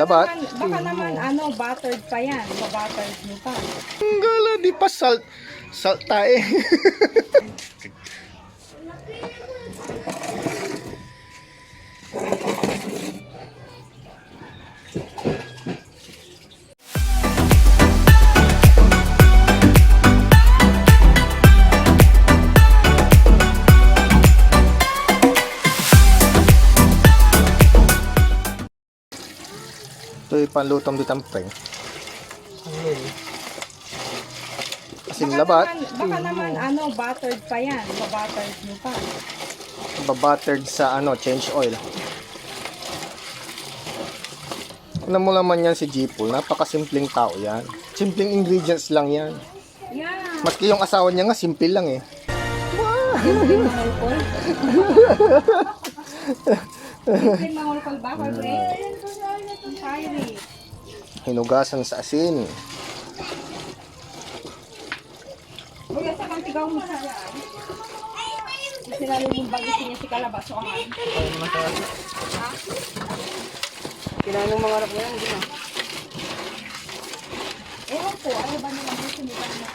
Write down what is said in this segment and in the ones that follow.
labat. Baka naman, buttered pa yan. Buttered mo pa. Ang gala, di pa salt tae. Ito yung panlutong di tampeng. Asin labat. Baka naman, buttered pa yan. Buttered mo pa. Babuttered sa change oil. Ano mo naman yan si Jeepol, napakasimpleng tao yan. Simpleng ingredients lang yan. Yeah. Maski yung asawa niya nga, simple lang eh. Simpleng mangulkol. Simpleng mangulkol ba, Corbre? Sorry. Hinugasan sa asin. Uy, sa mantigaw mo sa yan. Sinalo yung bagisin niya si Kalabasohan. Ha? Kailangan ng mga anak niya, hindi na. Ewan po, ano ba naman gusto niyo ba na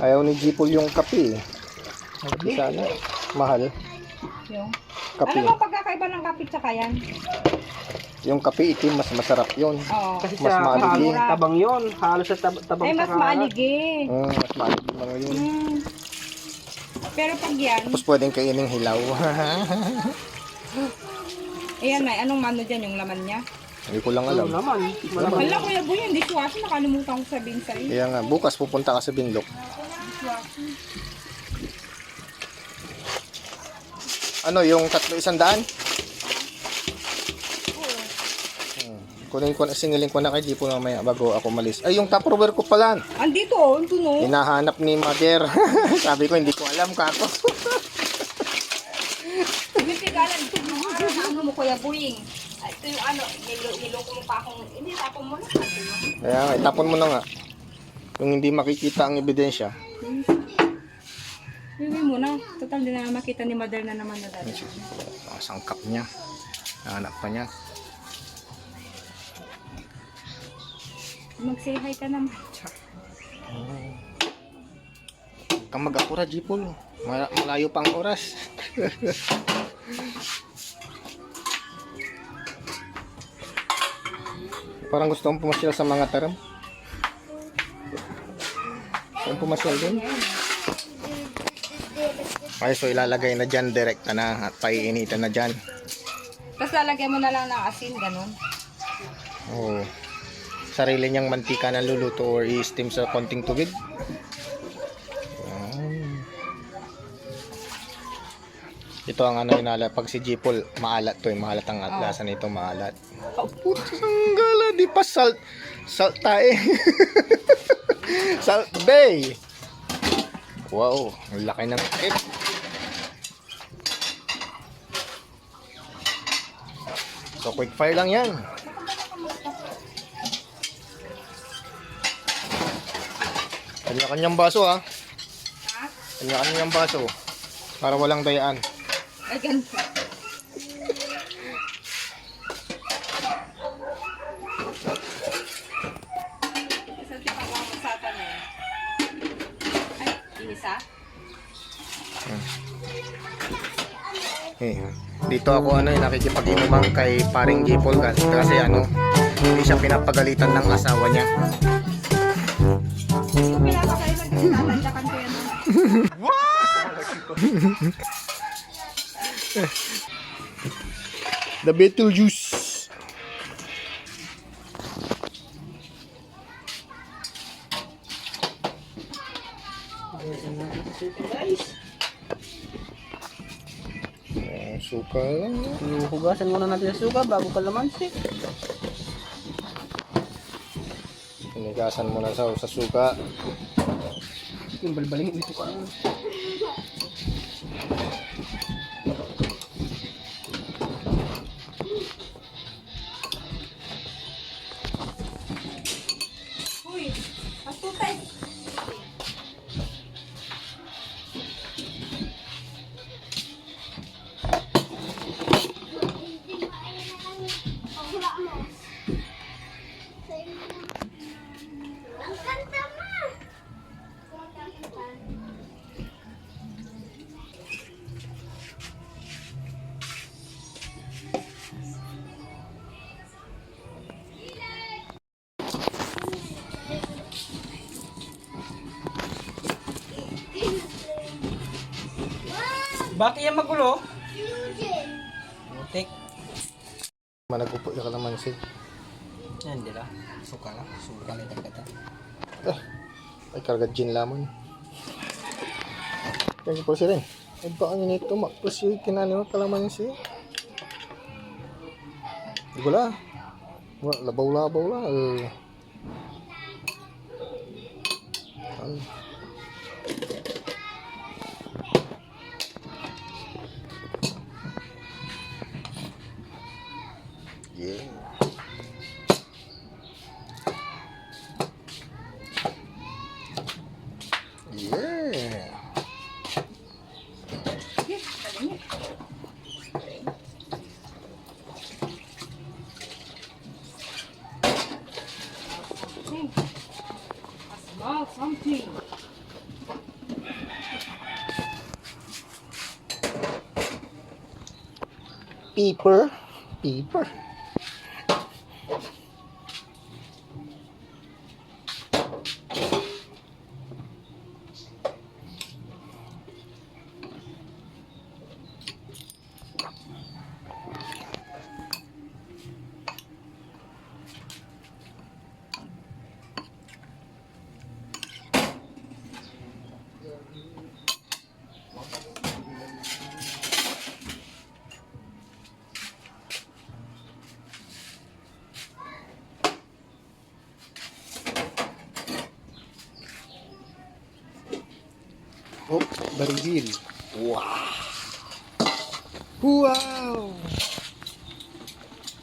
Ayaw ni Jeepol yung kape eh. Sana, mahal. yung? Kape. Ano ba pagkakaiba ng kapit sa kayan? Yung kape itim, mas masarap yun. Oo. Kasi Mas sa maaligi. tabang yun. Halos sa tabang Ay, mas sa maaligi. Mas maaligi mga yun. Pero pag yan, Tapos pwedeng kainin hilaw. ayan may, anong mano dyan yung laman niya? Hindi ko lang alam. naman. Malamang. Wala Kuya Boy, hindi dishwasher, nakalimutan ko sabihin sa'yo. Kaya nga, bukas pupunta ka sa Binlok. Dishwasher. Ano, yung 300? Singiling ko na kay Jeepol mamaya bago ako malis. Ay, yung Tupperware ko pala. Andito, ito no. Hinahanap ni Mother. Sabi ko, hindi ko alam kako. Binipigalan, ito yung ano mo Kuya Boy. Ito yung niloko mo pa akong, hindi tapon mo na. Kaya nga, itapon mo na nga. Yung hindi makikita ang ebidensya. Iwi mo na. Total, din na makita ni Mother na naman na dati. Sangkap niya. Nahanap pa niya. Mag-say hi ka naman. Huwag kang mag-akura, Jeepol. Malayo pang oras. Parang gusto mong pumasyal sa mga taram. Saan pumasyal din? Ay, so ilalagay na dyan, direkta na at paiinitan na dyan. Tapos lalagyan mo na lang ng asin, ganun. Oo. Sarili niyang mantika na luluto or i-steam sa konting tubig. Ayan. Ito ang inala. Pag si Jeepol, maalat to. Maalat ang lasa nito, maalat. Oh, putang gala, di pa salt tae. Salt Bay. Wow, ang laki ng takip. So quick fire lang yan. Kanya-kanyang baso ha. Kanya-kanyang baso. Para walang dayaan. Ay, ganito. Isang tipang masata na yun. Ay, inisa? Dito ako nakikipag-inuman kay paring Jeepol kasi hindi siya pinapagalitan ng asawa niya. Kung pinapakailan kasi tatadyakan ko yan. The Beetlejuice. Suka lang. Hugasan muna natin yung suka bago kalamansi. Sinigasan mo na sa suka. Yung balbalingin dito ka. Uy, astutay. Bakit yan magulo? Mutik. Managupo yung kalamansi. Yan, di lang. Suka lang. Suka lang kata. Ay, karga gin lamon. Yan po siya rin. Ay, baka nyo nito, makpus yung kinano kalamansi. Gula. Labaw-labaw lang. Ay. Yeah. Yeah. Yes, kalimit. A small something. Pepper. Pepper. Oh, the reveal. Wow. Wow.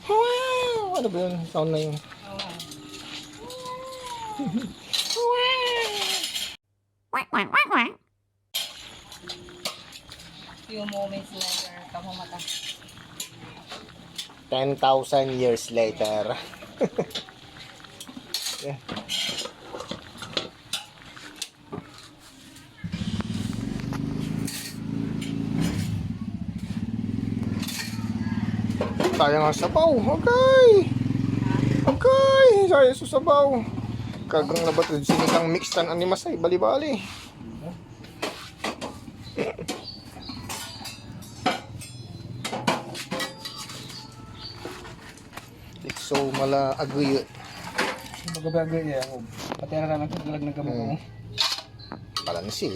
Wow. Ano ba yun? Sound na yun. Few moments later, kamu mata. 10,000 years later. Yeah. Sayang ang sabaw. Okay. Okay. Sayang sa sabaw. Kagang na ba ito? Sinikang mixtan animasay. Bali-bali. So mala aguy. Bagay niya ako. Pati na lang nagkalag ng gamot ko. Balansi.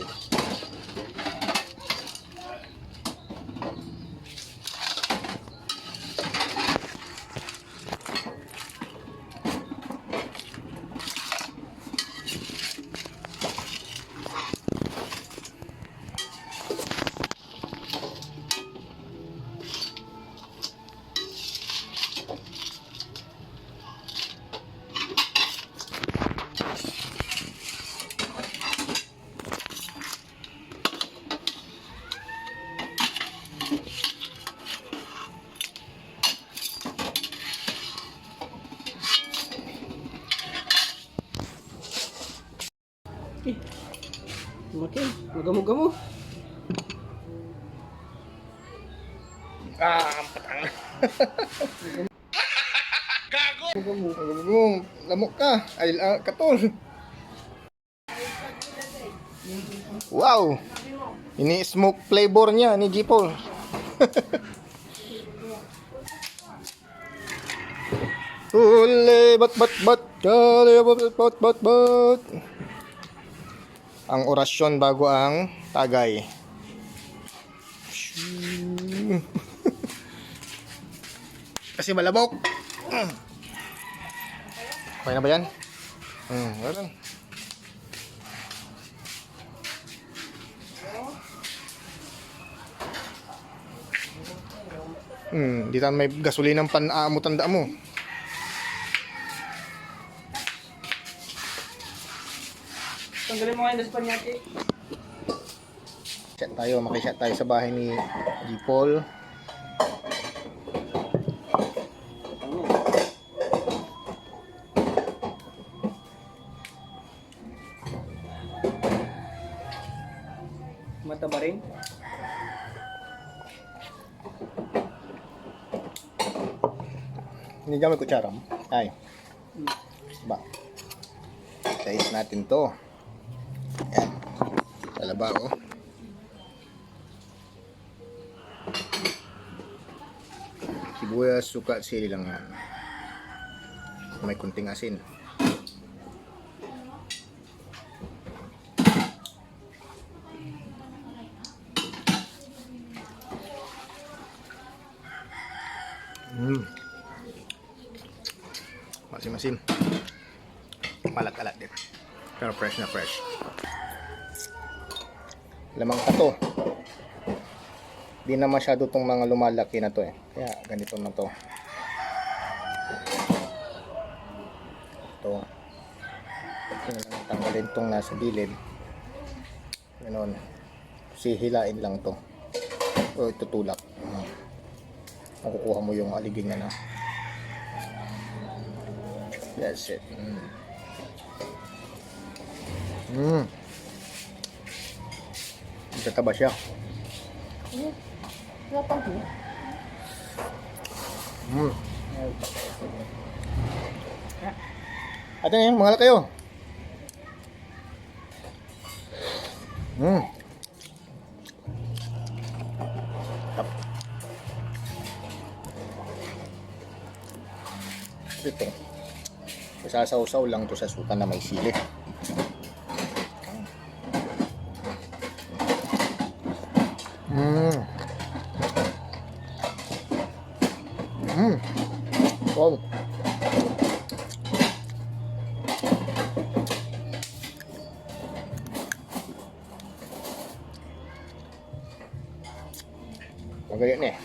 Makin, magamo-gamo. Ang patang. Gago. Lamok ka. Ay, katol. Wow. Ini smoke flavor niya ni Jipol. Huli, bat. Kali, bat. Ang orasyon bago ang tagay. Kasi malabok. Okay na ba yan? Meron. Di tayo may gasolinang pan-aamo tanda mo. Tanggalin mo ngayon sa panyati. Makishot tayo sa bahay ni Jipol. Mata ba rin? Hindi gamit kutsara mo. Ay. Ba. Taste natin to. Yan. Talaba oh. Sibuyas, suka, at sili lang yan. May kunting asin. Masim-masim. Malat-alat din. Pero fresh na fresh. Lamang pa to. Di na masyado tong mga lumalaki na to eh. Kaya ganito na to. Ito. Tanggalin tong nasa gilid. Ganon. Sihilain lang to. O itutulak. Makukuha mo yung aliging na. That's it. Tataba siya. Ate na yun, mahal kayo. Tap. Ito. Sasaw-saw lang to sa suka na may sili. Wow. Magayon eh.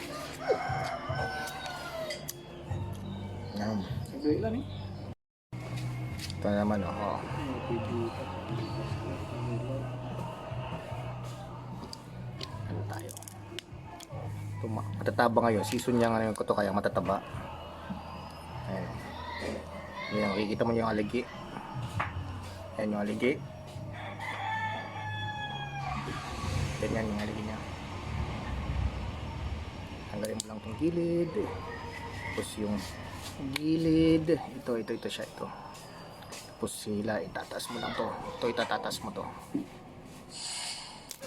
Sagay lang eh. Ito naman oh. Ano tayo? Ito matataba ngayon. Season niya ngayon ko to kaya matataba. Ayan. Ayan, makikita mo yung aligi. Ayan yung aligi. Ganyan yung aligi niya. Tanggalin mo lang itong gilid. Tapos yung gilid. Ito siya ito. Tapos sila itataas mo lang to. Ito itatatas mo to.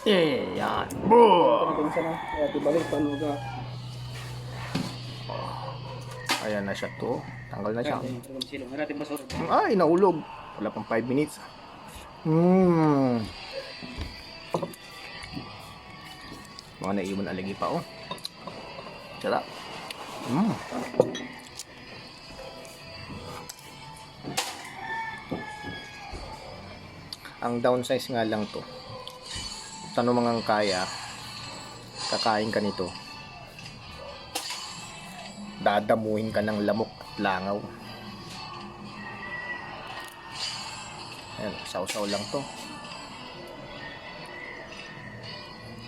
Yan. Boom! Kung saan na, kaya tibalik, paano ka? Ayan na siya to. Tanggal na siya. Silong, natin basura. Ay, naulog. Wala pang 5 minutes. Mga naiwan aligi pa oh. Sarap. Ang downsize nga lang to. Tanong mga kaya, kakain ka nito. Dadamuhin ka ng lamok at langaw. Ayan, sausaw lang to.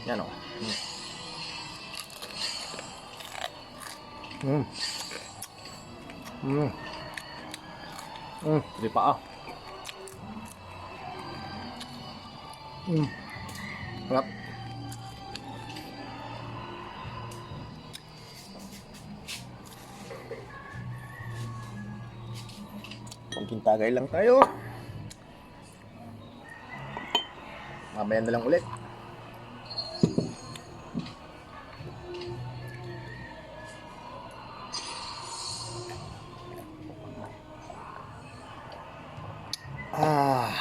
Yan o. Hindi pa ah. Sarap. Konting tagay lang tayo. Mamaya na lang ulit. Ah.